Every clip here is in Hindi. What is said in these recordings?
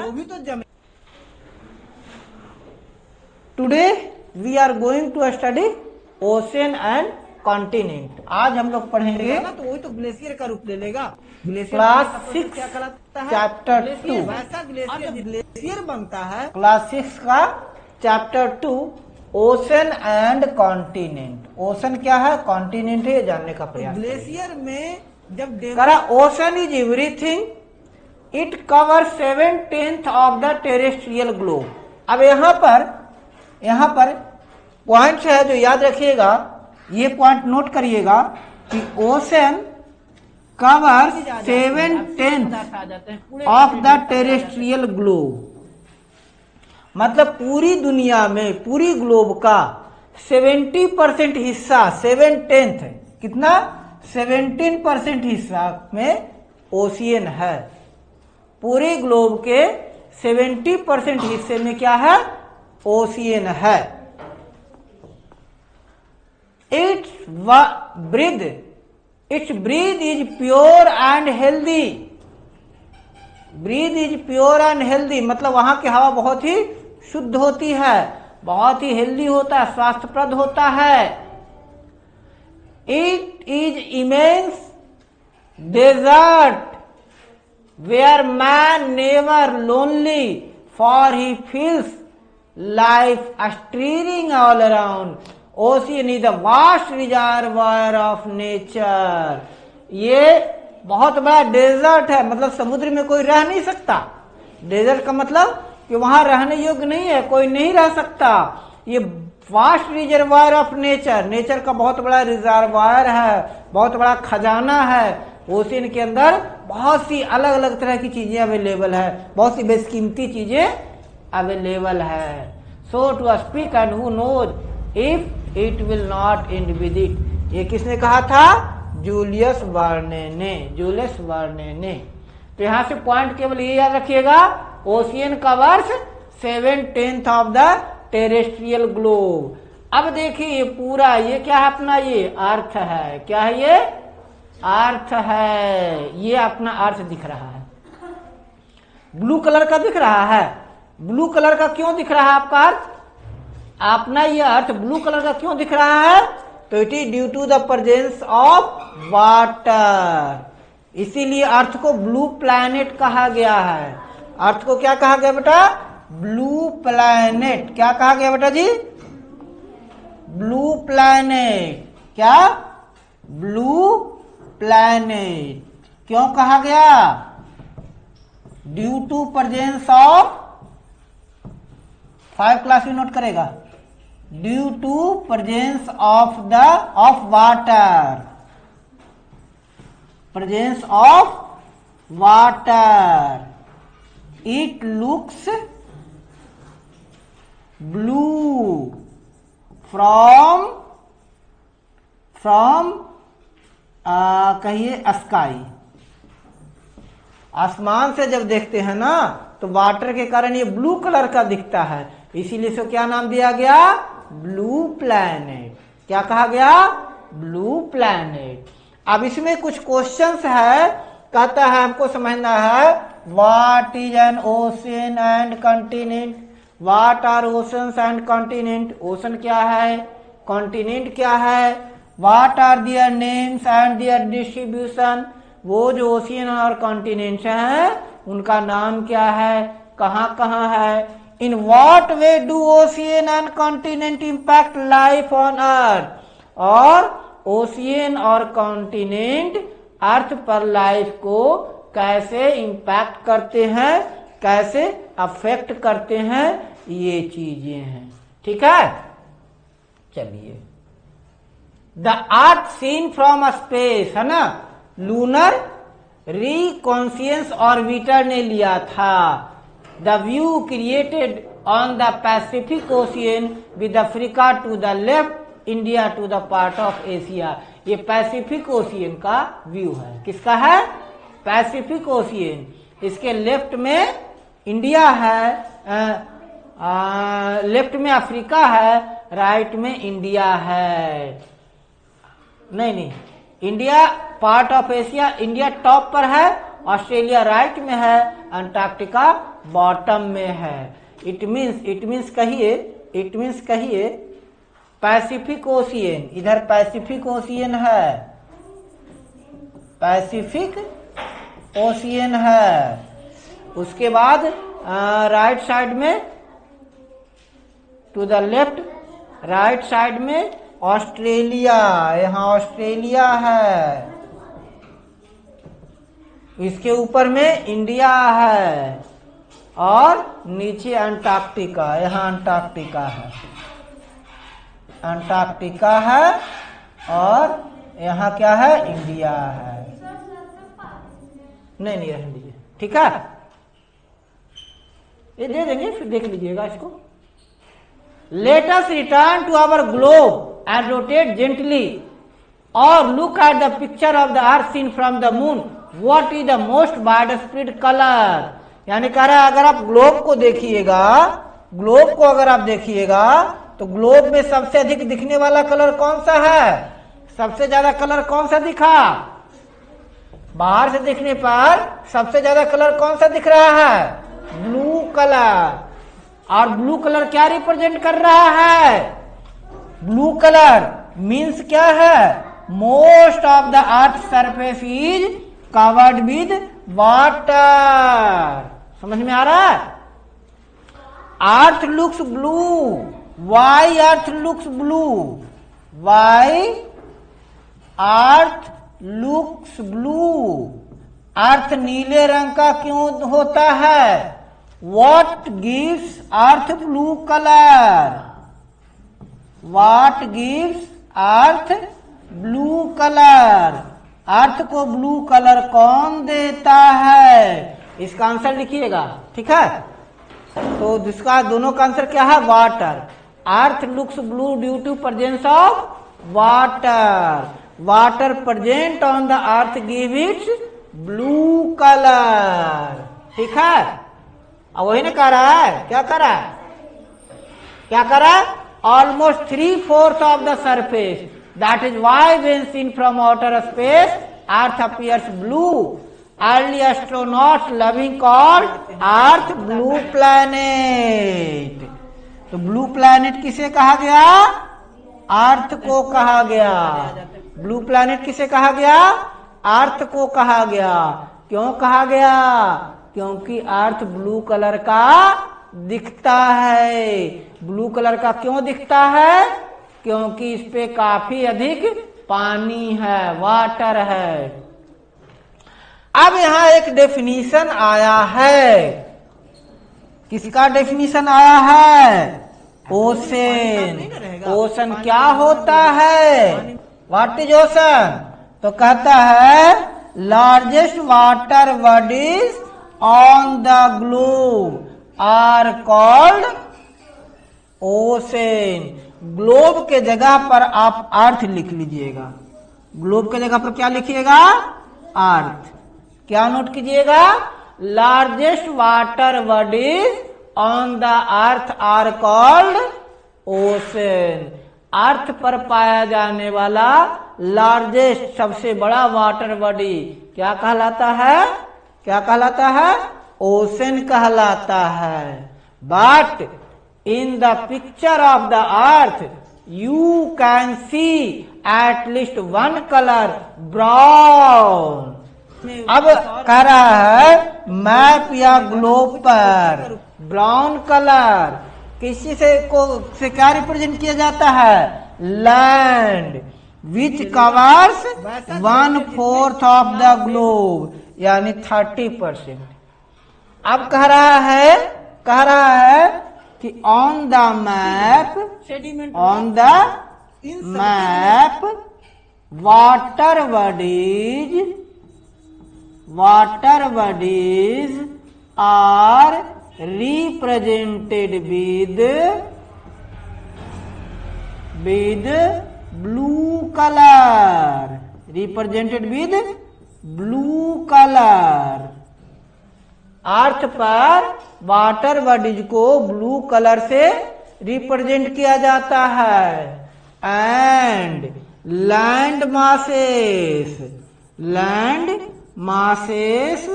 वो भी तो जमे। Today we are going to study ocean and continent. आज हम लोग पढ़ेंगे ना तो वही तो ग्लेशियर का रूप ले लेगा। ग्लेशियर क्लास बनने का प्रोसेस 6 क्या कहलाता है? Chapter glacier. 2। वैसा ग्लेशियर ग्लेशियर बनता है। क्लास 6 का chapter 2 ocean and continent. Ocean क्या है, कॉन्टिनेंट है, ये जानने का तो प्रयास करेंगे। ग्लेशियर में जब करा ocean is everything it cover 7/10 of the terrestrial globe. अब यहाँ पर पॉइंट्स है जो याद रखिएगा, ये पॉइंट नोट करिएगा कि ocean cover 7/10 of the terrestrial globe. मतलब पूरी दुनिया में, पूरी ग्लोब का 70% हिस्सा, 7/10 कितना, 17% हिस्सा में ओशियन है। पूरे ग्लोब के 70% हिस्से में क्या है, ओशियन है। Its breath is pure and healthy. Breath is pure and healthy मतलब वहां की हवा बहुत ही शुद्ध होती है, बहुत ही हेल्दी होता है, स्वास्थ्यप्रद होता है। It is immense desert where man never lonely for he feels life stirring all around. Ocean is the vast reservoir of nature. ये बहुत बड़ा डेजर्ट है, मतलब समुद्र में कोई रह नहीं सकता। डेजर्ट का मतलब कि वहां रहने योग्य नहीं है, कोई नहीं रह सकता। ये vast reservoir of nature, nature का बहुत बड़ा रिजर्वायर है, बहुत बड़ा खजाना है। ओशियन के अंदर बहुत सी अलग अलग तरह की चीजें अवेलेबल है, बहुत सी बेशकीमती चीजें अवेलेबल है। So to speak and who knows if it will not end with it. ये किसने कहा था, जूलियस वर्ने ने, जूलियस वर्ने ने। तो यहां से पॉइंट केवल ये याद रखिएगा, ocean covers 7/10 of the terrestrial globe. अब देखिए ये पूरा, ये क्या है अपना, ये अर्थ है। क्या है ये, अर्थ है। ये अपना अर्थ दिख रहा है, ब्लू कलर का दिख रहा है। ब्लू कलर का क्यों दिख रहा है आपका अर्थ, अपना ये अर्थ ब्लू कलर का क्यों दिख रहा है, तो it is due to the presence of water. इसीलिए अर्थ को ब्लू प्लैनेट कहा गया है। अर्थ को क्या कहा गया बेटा, ब्लू प्लैनेट। क्या कहा गया बेटा जी, ब्लू प्लैनेट। क्या, ब्लू प्लैनेट। क्यों कहा गया, due to presence of, 5 class में नोट करेगा, due to presence of water, presence of water. It looks blue from कहिए स्काई। आसमान से जब देखते हैं ना तो वाटर के कारण ये ब्लू कलर का दिखता है, इसीलिए इसको क्या नाम दिया गया, ब्लू प्लैनेट। क्या कहा गया, ब्लू प्लैनेट। अब इसमें कुछ क्वेश्चंस है, कहता है हमको समझना है, what is an ocean and continent, what are oceans and continent. Ocean क्या है, कॉन्टिनेंट क्या है, what are their names and their distribution. वो जो ओशियन और कॉन्टिनेंट्स हैं उनका नाम क्या है, कहाँ कहाँ है। In what way do ocean and continent impact life on earth. और ओशियन और कॉन्टिनेंट अर्थ पर लाइफ को कैसे इम्पैक्ट करते हैं, कैसे अफेक्ट करते हैं, ये चीजें हैं। ठीक है, चलिए। The earth seen from space है ना, लूनर रिकॉन्शियस ऑर्बिटर ने लिया था। The view created on the Pacific Ocean with Africa to the left, India to the part of Asia. ये पैसिफिक ओशियन का व्यू है, किसका है, पैसिफिक ओशियन। इसके लेफ्ट में इंडिया है, लेफ्ट में अफ्रीका है, राइट में इंडिया है। नहीं, India part of Asia, India top पर है ऑस्ट्रेलिया राइट में है, अंटार्कटिका बॉटम में है। इट मीन्स कहिए पैसिफिक ओशियन, इधर पैसिफिक ओशियन है, पैसिफिक ओशियन है। उसके बाद राइट साइड में, to the left right side में ऑस्ट्रेलिया, यहाँ ऑस्ट्रेलिया है। इसके ऊपर में इंडिया है और नीचे अंटार्कटिका, यहाँ अंटार्कटिका है, अंटार्कटिका है और यहाँ क्या है, इंडिया है। नहीं रहने दीजिए, ठीक है, ये दे देंगे फिर देख लीजिएगा इसको। Let us return to our globe and rotate gently और look at the picture of the earth seen from the moon, what is the most wide spread colour. यानी कह रहा है अगर आप ग्लोब को देखिएगा, ग्लोब को अगर आप देखिएगा तो ग्लोब में सबसे अधिक दिखने वाला कलर कौन सा है, सबसे ज्यादा कलर कौन सा दिखा, बाहर से देखने पर सबसे ज्यादा कलर कौन सा दिख रहा है, ब्लू कलर। और ब्लू कलर क्या रिप्रेजेंट कर रहा है, ब्लू कलर मीन्स क्या है, most of the earth surface is covered with water. समझ में आ रहा है। Earth looks blue, why earth looks blue, why earth looks blue, earth नीले रंग का क्यों होता है, what gives earth blue colour, what gives earth blue colour, earth को ब्लू कलर कौन देता है, इसका आंसर लिखिएगा, ठीक है। तो जिसका दोनों का आंसर क्या है, water. Earth looks blue due to presence of water, water present on the Earth give its blue colour, ठीक है। अब वही ना कह रहा है, क्या कर रहा है, क्या कर रहा है, almost 3/4 of the surface, that is why when seen from outer space Earth appears blue. Early astronauts loving called Earth blue planet. तो ब्लू प्लैनेट किसे कहा गया, अर्थ को कहा गया। ब्लू प्लैनेट किसे कहा गया, अर्थ को कहा गया। क्यों कहा गया, क्योंकि अर्थ ब्लू कलर का दिखता है। ब्लू कलर का क्यों दिखता है, क्योंकि इस पे काफी अधिक पानी है, वाटर है। अब यहां एक डेफिनीशन आया है, किसका डेफिनीशन आया है, ओशन। ओशन क्या होता है, व्हाट इज ओशन। तो कहता है largest water bodies on the globe are called ocean. Globe के जगह पर आप अर्थ लिख लीजिएगा, ग्लोब के जगह पर क्या लिखिएगा, अर्थ। क्या नोट कीजिएगा, largest water bodies on the earth are called ocean. Earth पर पाया जाने वाला लार्जेस्ट सबसे बड़ा वाटर बॉडी क्या कहलाता है, क्या कहलाता है, ओशन कहलाता है। But in the picture of the earth you can see at least one color, brown। अब कह रहा है मैप या ग्लोब पर ब्राउन कलर किसी से क्या रिप्रेजेंट किया जाता है, land which covers 1/4 of the globe, यानी 30%। अब कह रहा है कि on the map water bodies are represented with blue colour, represented with blue colour. Earth पर वाटर बॉडीज को ब्लू कलर से रिप्रेजेंट किया जाता है। And land masses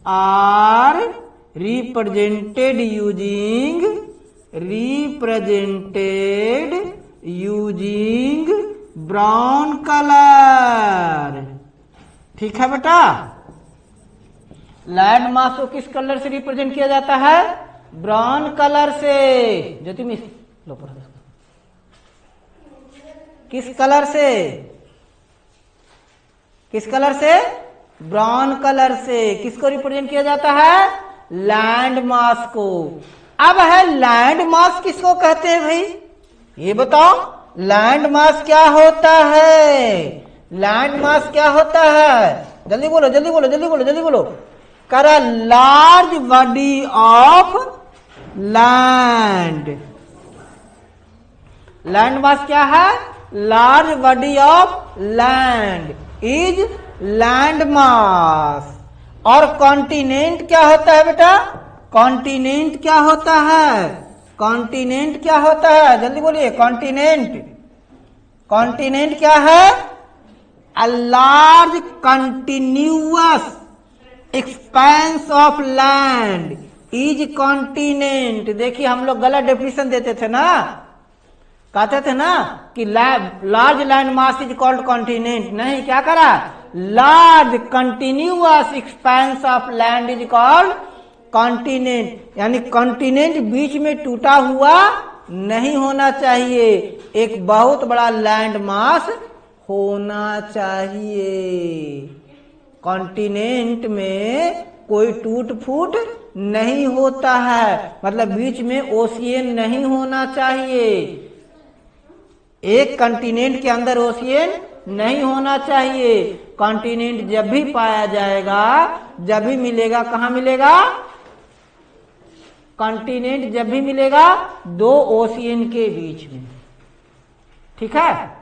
are represented using brown color। ठीक है बेटा, लैंड मास को किस कलर से रिप्रेजेंट किया जाता है? ब्राउन कलर से। ज्योति मिस लो पढ़ो, किस कलर से? किस कलर से? ब्राउन कलर से। किसको रिप्रेजेंट किया जाता है? लैंड मास को। अब है लैंड मास किसको कहते हैं भाई, ये बताओ। लैंड मास क्या होता है? लैंड मास क्या होता है? जल्दी बोलो जल्दी बोलो जल्दी बोलो जल्दी बोलो। करा large body of land. Land mass क्या है? Large body of land is land mass. और कॉन्टिनेंट क्या होता है बेटा? कॉन्टिनेंट क्या होता है? कॉन्टिनेंट क्या होता है? जल्दी बोलिए। कॉन्टिनेंट, कॉन्टिनेंट क्या है? A large continuous expense of land is continent. देखिए हम लोग गलत डेफिनेशन देते थे ना, कहते थे ना कि large land mass is called continent. नहीं, क्या करा? Large continuous expense of land is called continent. यानी कॉन्टिनेंट बीच में टूटा हुआ नहीं होना चाहिए, एक बहुत बड़ा लैंड मास होना चाहिए। कॉन्टिनेंट में कोई टूट फूट नहीं होता है, मतलब बीच में ओशियन नहीं होना चाहिए। एक कॉन्टिनेंट के अंदर ओशियन नहीं होना चाहिए। कॉन्टिनेंट जब भी पाया जाएगा, जब भी मिलेगा, कहां मिलेगा? कॉन्टिनेंट जब भी मिलेगा दो ओशियन के बीच में। ठीक है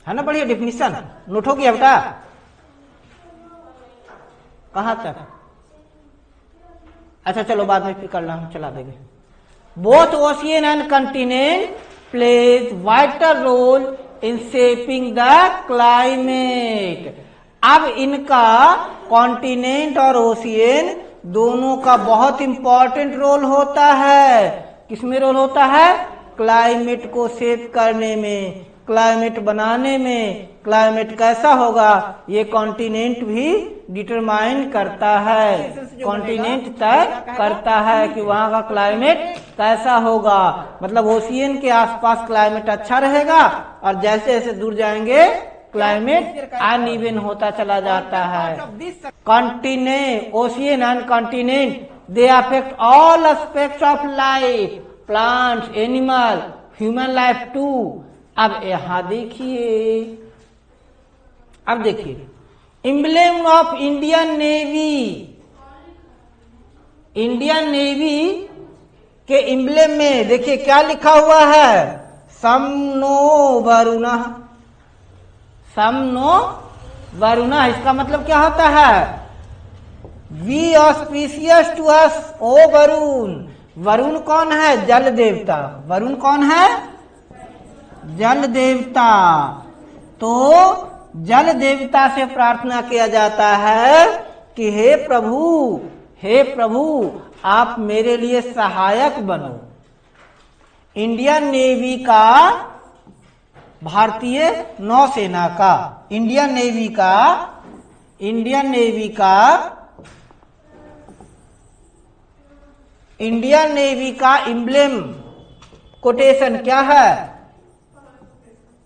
ना? बढ़िया डेफिनेशन नोट हो गया बेटा? कहां तक? अच्छा चलो बाद में फिर करना, हम चला देंगे। Both ocean and continent plays vital role in shaping the climate. अब इनका कॉन्टिनेंट और ओशियन दोनों का बहुत इंपॉर्टेंट रोल होता है। किसमें रोल होता है? क्लाइमेट को शेप करने में, क्लाइमेट बनाने में। क्लाइमेट कैसा होगा ये कॉन्टिनेंट भी डिटरमाइन करता है, कॉन्टिनेंट तय करता है कि वहां का क्लाइमेट कैसा होगा। मतलब ओशियन के आसपास क्लाइमेट अच्छा रहेगा और जैसे जैसे दूर जाएंगे क्लाइमेट अनइवन होता चला जाता है। Continent, ocean and continent they affect all aspects of life, plants, animal, human life too. अब यहां देखिए, अब देखिए emblem of Indian Navy. Indian Navy के एम्ब्लेम में देखिए क्या लिखा हुआ है? समनो वरुणा। समनो वरुणा, इसका मतलब क्या होता है? वी ऑस्पिशियस टू अस ओ वरुण। वरुण कौन है? जल देवता। वरुण कौन है? जल देवता। तो जल देवता से प्रार्थना किया जाता है कि हे प्रभु, हे प्रभु आप मेरे लिए सहायक बनो। इंडियन नेवी का, भारतीय नौसेना का, इंडियन नेवी का, इंडियन नेवी का, इंडियन नेवी का एम्ब्लेम कोटेशन क्या है?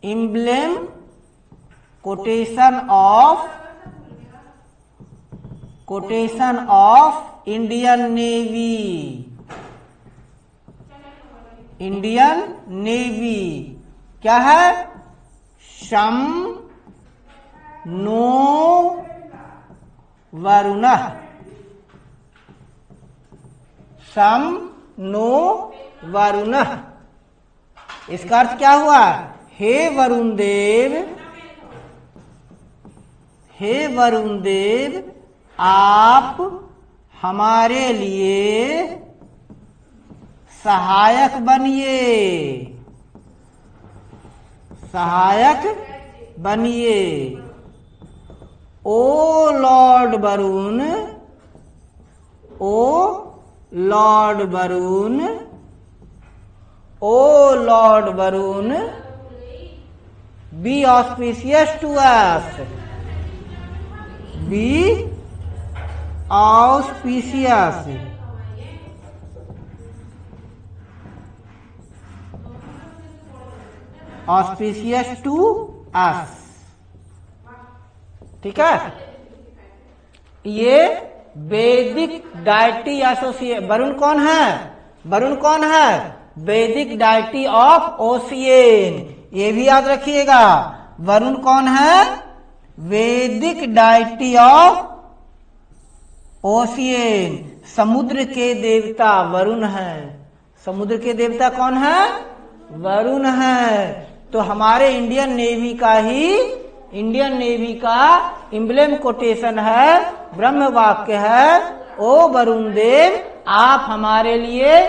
Emblem quotation of Indian Navy. Indian navy क्या है? शम नो वरुणः। शम नो वरुणः, इसका अर्थ क्या हुआ? हे वरुण देव, हे वरुण देव आप हमारे लिए सहायक बनिए, सहायक बनिए। O lord Varun, O lord Varun, O lord Varun, be auspicious to us, be auspicious, auspicious to us. ठीक है, ये वैदिक डायटी एसोसिएशन। वरुण कौन है? वरुण कौन है? वैदिक डायटी ऑफ ओशियन। ये भी याद रखिएगा, वरुण कौन है? वैदिक डायटी ऑफ ओशियन। समुद्र के देवता वरुण है। समुद्र के देवता कौन है? वरुण है। तो हमारे इंडियन नेवी का एम्ब्लेम कोटेशन है, ब्रह्म वाक्य है, ओ वरुण देव आप हमारे लिए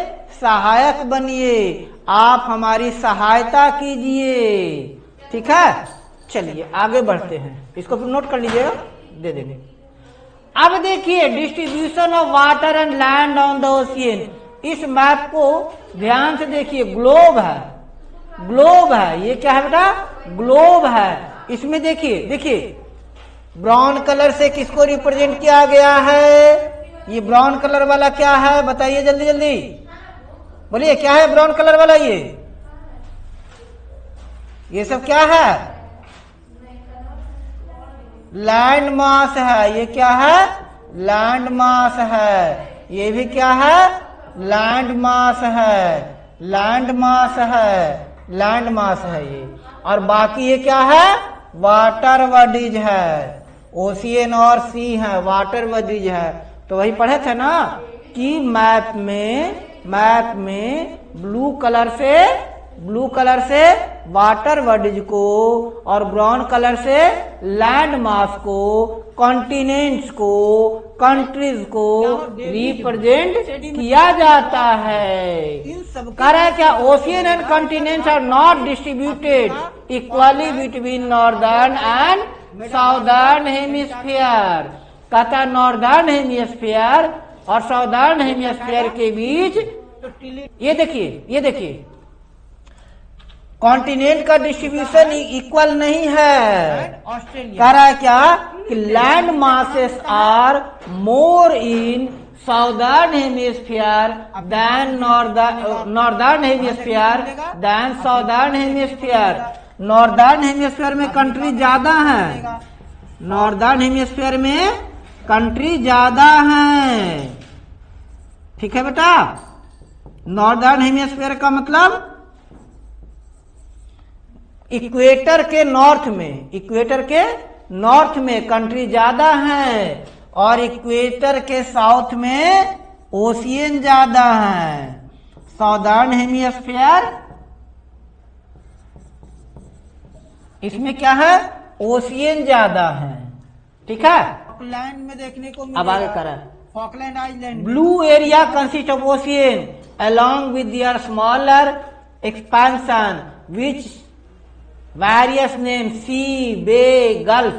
सहायक बनिए, आप हमारी सहायता कीजिए। ठीक है, चलिए आगे बढ़ते हैं। इसको फिर नोट कर लीजिएगा, दे देंगे। अब देखिए distribution of water and land on the ocean. इस मैप को ध्यान से देखिए, ग्लोब है, ग्लोब है। ये क्या है बेटा? ग्लोब है। इसमें देखिए ब्राउन कलर से किसको रिप्रेजेंट किया गया है? ये ब्राउन कलर वाला क्या है बताइए जल्दी जल्दी, बोलिए क्या है ब्राउन कलर वाला? ये सब क्या है? लैंड मास है। ये क्या है? लैंड मास है। ये भी क्या है? लैंड मास है, लैंड मास है, लैंड मास है ये। और बाकी ये क्या है? वाटर बॉडीज है। ओशियन और सी है, वाटर बॉडीज है। तो वही पढ़े थे ना कि मैप में ब्लू कलर से वाटर बॉडीज को और ब्राउन कलर से लैंड मास को, कॉन्टिनेंट्स को, कंट्रीज को रिप्रेजेंट किया जाता है। कह रहा है क्या? Ocean and continents are not distributed equally between northern and southern hemisphere. कहता नॉर्दर्न हेमिस्फीयर और साउदर्न हेमिस्फीयर के बीच ये देखिए कॉन्टिनेंट का डिस्ट्रीब्यूशन इक्वल नहीं है। कह रहा है क्या कि land masses are more in southern hemisphere than northern hemisphere than southern hemisphere. Northern hemisphere में कंट्री ज्यादा है, नॉर्दर्न हेमिस्फीयर में कंट्री ज्यादा है। ठीक है बेटा, नॉर्दर्न हेमिस्फीयर का मतलब इक्वेटर के नॉर्थ में कंट्री ज्यादा है और इक्वेटर के साउथ में ओशियन ज्यादा है। साउदर्न हेमिस्फीयर इसमें क्या है? ओशियन ज्यादा है। ठीक है, फॉकलैंड में देखने को अब आगे करा Falkland island. Blue area consist of ocean along with their smaller expansion which various names sea, bay, gulf.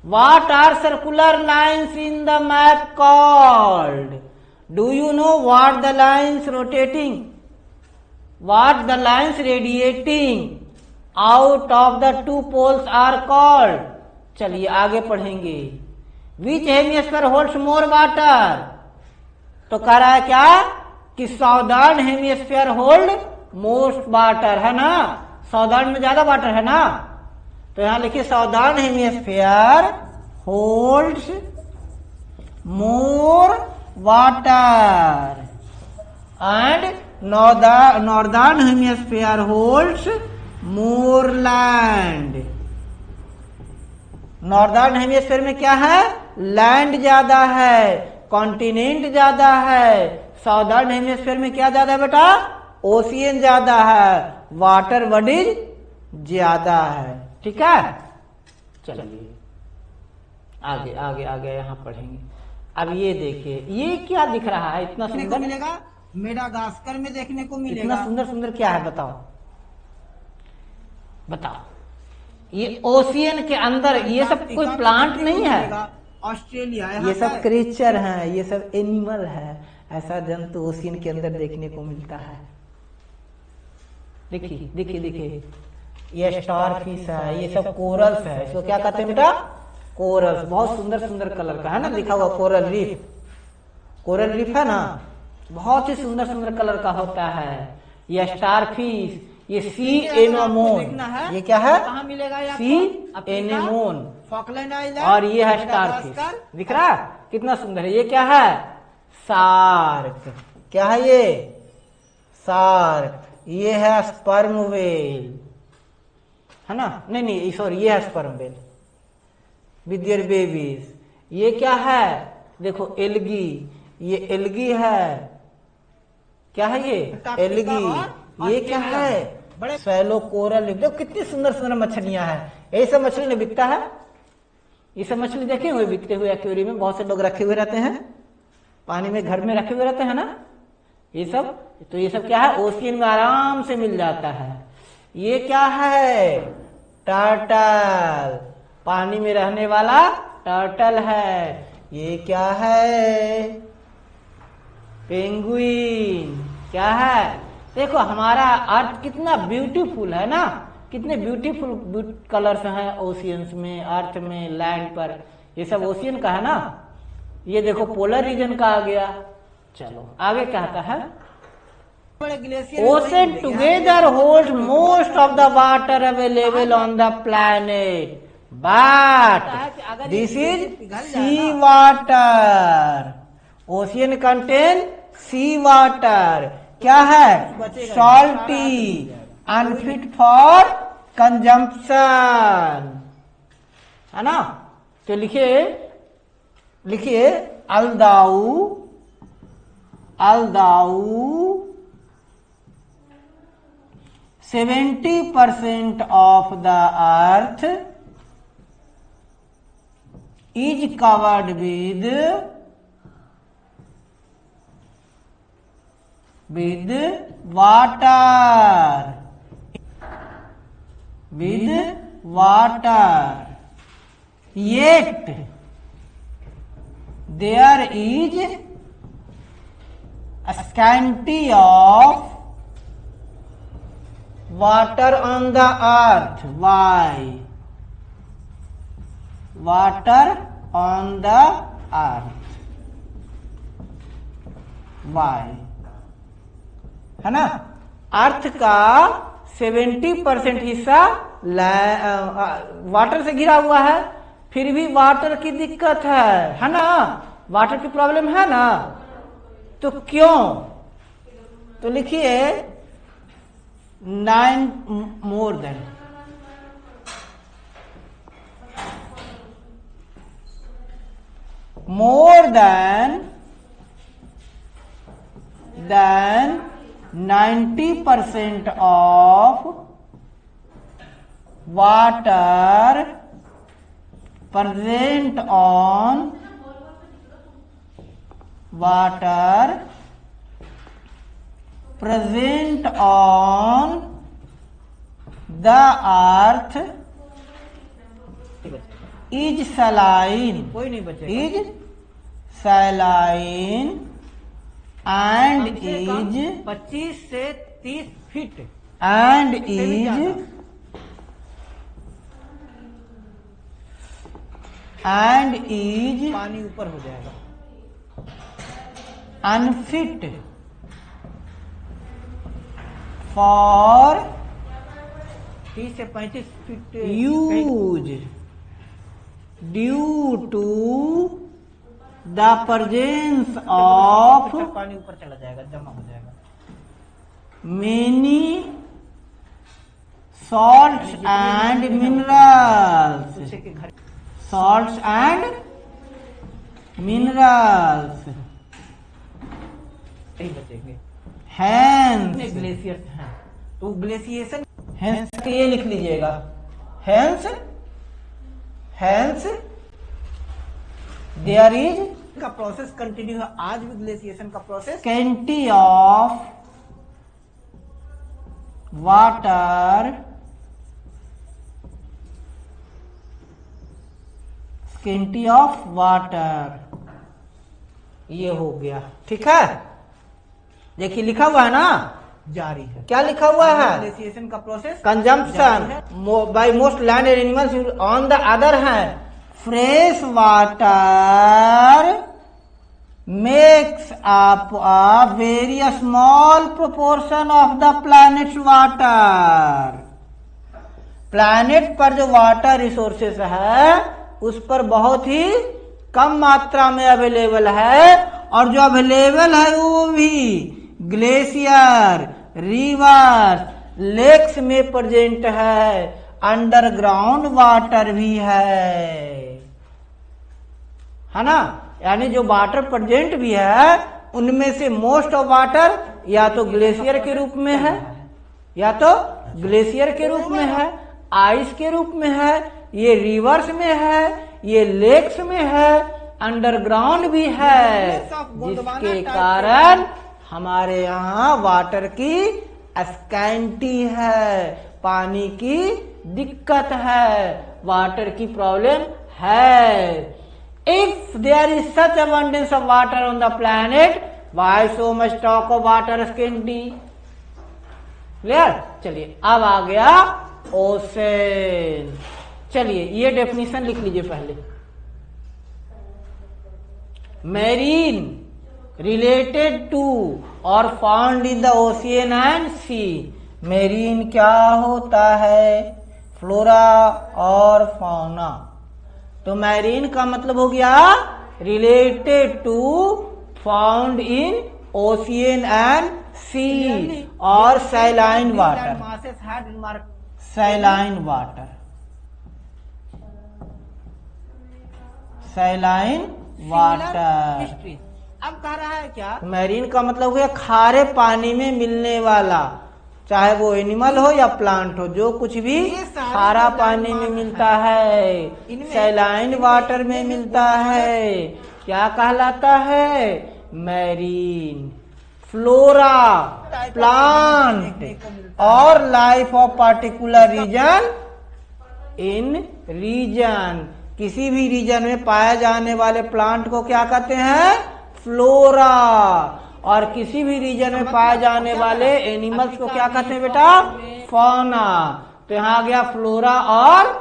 What are circular lines in the map called? Do you know what the lines rotating, what the lines radiating out of the two poles are called? चलिए आगे पढ़ेंगे। Which hemisphere holds more water? तो कह रहा है क्या कि southern hemisphere hold most water, है ना? साउदर्न में ज्यादा वाटर है ना, तो यहां लिखिए southern hemisphere holds more water and northern hemisphere holds more land. Northern hemisphere में क्या है? लैंड ज्यादा है, कॉन्टिनेंट ज्यादा है। साउदर्न हेमिस्फीयर में क्या ज्यादा है बेटा? ओशियन ज्यादा है, वाटर बॉडीज ज्यादा है। ठीक है, चलिए आगे आगे आगे यहां पढ़ेंगे। अब ये देखिए, ये क्या दिख रहा है? इतना सुंदर मिलेगा, मेडागास्कर में देखने को मिलेगा। इतना सुंदर सुंदर क्या है बताओ बताओ? ये ओशियन के अंदर, ये सब कोई प्लांट नहीं है, ऑस्ट्रेलिया ये सब क्रिएचर हैं, ये सब एनिमल है। ऐसा जंतु ओशियन के अंदर देखने को मिलता है। देखिए देखिए देखिए, ये स्टार फिश है, ये सब कोरल्स है। इसको क्या कहते हैं बेटा? कोरल्स। बहुत सुंदर सुंदर कलर का है ना, लिखा हुआ कोरल रीफ। कोरल रीफ है ना, बहुत ही सुंदर सुंदर कलर का होता है। ये स्टार फिश, ये सी एनेमोन, ये क्या है? कहाँ मिलेगा ये? सी एनेमोन। फॉकलैंड आइलैंड, और ये है स्टार फिश, दिख रहा है कितना सुंदर है। ये क्या है? शार्क। क्या है ये? शार्क। ये है स्पर्म वेल, है ना? नहीं नहीं सॉरी, ये है sperm whale with their babies. ये क्या है? देखो एल्गी, ये एल्गी है। क्या है ये? एल्गी। ये क्या है? बड़े स्वेलो कोरल रीफ। देखो कितनी सुंदर सुंदर मछलियां हैं। ये सब मछली ने बिकता है। ये सब मछली देखे हुए बिकते हुए एक्वेरियम में, बहुत से लोग रखे हुए रहते हैं पानी में, घर में रखे हुए रहते हैं ना ये सब। तो ये सब क्या है? ओशियन में आराम से मिल जाता है। ये क्या है? टर्टल, पानी में रहने वाला टर्टल है। ये क्या है? पेंगुइन। क्या है? देखो हमारा अर्थ कितना ब्यूटीफुल है ना, कितने ब्यूटीफुल कलर्स हैं ओशियंस में, अर्थ में, लैंड पर। ये सब ओशियन का है ना। ये देखो पोलर रीजन का आ गया। चलो आगे कहता है, ocean together hold most of the water available on the planet, but this is sea water. Ocean contain sea water. क्या है? सॉल्टी, अनफिट फॉर कंजम्पशन, है ना? तो लिखिए लिखिए, अल्दाऊ, अल्दाऊ 70% of the earth is covered with water, with water, yet there is a scanty of water on the earth. Why? Water on the earth. Why? है ना? अर्थ का 70% हिस्सा वाटर से घिरा हुआ है, फिर भी वाटर की दिक्कत है ना? वाटर की प्रॉब्लम है ना? तो क्यों? तो लिखिए 9 more than, more than 90% of water present on the earth is saline, is saline and is 25 से 30 फीट and is पानी ऊपर हो जाएगा। unfit for 30 से 35 feet use due to the presence of पानी ऊपर चला जाएगा, जमा हो जाएगा। many salts and minerals, salts and minerals, सही बचेंगे। hence ग्लेशियर्स हैं तो ग्लेशिएशन hence ये लिख लीजिएगा, hence there is का प्रोसेस कंटिन्यू है, आज भी ग्लेशिएशन का process. scanty of water scanty of water, ये हो गया। ठीक है, देखिए लिखा हुआ है ना, जारी है। क्या लिखा हुआ है? ग्लेशिएशन का process consumption by most land animals. On the other hand fresh water makes up a very small proportion of the planet's water। Planet पर जो वाटर रिसोर्सेस है उस पर बहुत ही कम मात्रा में अवेलेबल है, और जो अवेलेबल है वो भी ग्लेशियर, रिवर्स, लेक्स में प्रेजेंट है, अंडरग्राउंड वाटर भी है ना। यानी जो वाटर प्रेजेंट भी है उनमें से मोस्ट ऑफ वाटर या तो ग्लेशियर के रूप में है, या तो ग्लेशियर के रूप में है, आइस के रूप में है, ये रिवर्स में है, ये लेक्स में है, अंडरग्राउंड भी है, जिसके कारण हमारे यहाँ वाटर की स्कैंटी है, पानी की दिक्कत है, वाटर की प्रॉब्लम है। If there is such abundance of water on the planet, why so much talk of water scarcity? Clear? चलिए अब आ गया ओशन। चलिए ये डेफिनेशन लिख लीजिए पहले। मैरीन रिलेटेड टू और found in the ocean and sea. Marine क्या होता है? फ्लोरा और फौना। तो मैरीन का मतलब हो गया related to, found in ocean and sea, और saline water. Saline water, saline water. अब कह रहा है क्या? मैरीन का मतलब हो गया खारे पानी में मिलने वाला, चाहे वो एनिमल हो या प्लांट हो, जो कुछ भी खारा पानी में मिलता है, सैलाइन वाटर में मिलता है, क्या कहलाता है? मैरीन। फ्लोरा प्लांट और life of particular region in region. किसी भी रीजन में पाए जाने वाले प्लांट को क्या कहते हैं? फ्लोरा। और किसी भी रीजन में पाए जाने वाले एनिमल्स को क्या कहते हैं बेटा? फौना। तो यहाँ आ गया फ्लोरा और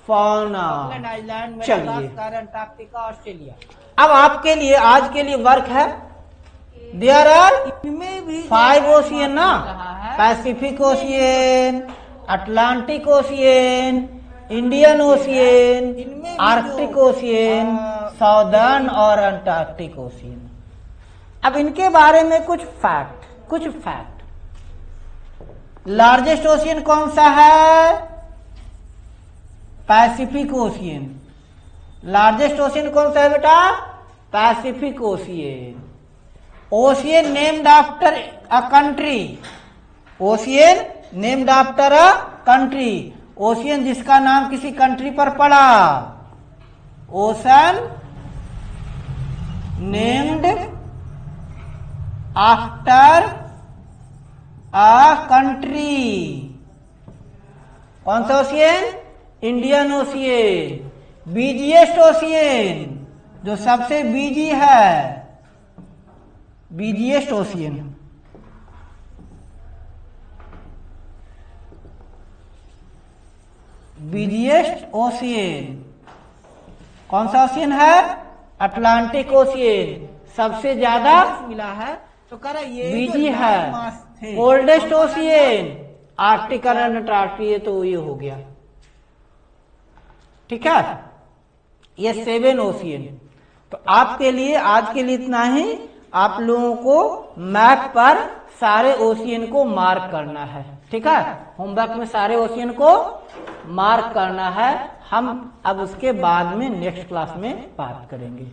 फौना। चलिए अंटार्कटिका, ऑस्ट्रेलिया। अब आपके लिए आज के लिए वर्क है। देयर आर 5 ओशियन ना, Pacific ocean, Atlantic ocean, Indian ocean, Arctic ocean, southern और अंटार्कटिक ओशियन। अब इनके बारे में कुछ फैक्ट। लार्जेस्ट ओशियन कौन सा है? Pacific ocean. लार्जेस्ट ओशियन कौन सा है बेटा? Pacific ocean. Ocean named after a country. Ocean named after a country. Ocean जिसका नाम किसी कंट्री पर पड़ा। Ocean named after a country. कौन सा ocean? Indian ocean. Busiest ocean, जो सबसे बिजी है, बिजिएस्ट ओशियन। बिजिएस्ट ओशियन कौन सा ओशियन है? Atlantic ocean. सबसे ज्यादा मिला है तो कह रहा ये बिजी है। Oldest ocean Arctic and Antarctic, तो ये हो गया। ठीक है, ये 7 ओशियन। तो आपके लिए आज के लिए इतना ही। आप लोगों को मैप पर सारे ओशियन को मार्क करना है। ठीक है, होमवर्क में सारे ओशियन को मार्क करना है। हम अब उसके बाद में नेक्स्ट क्लास में बात करेंगे।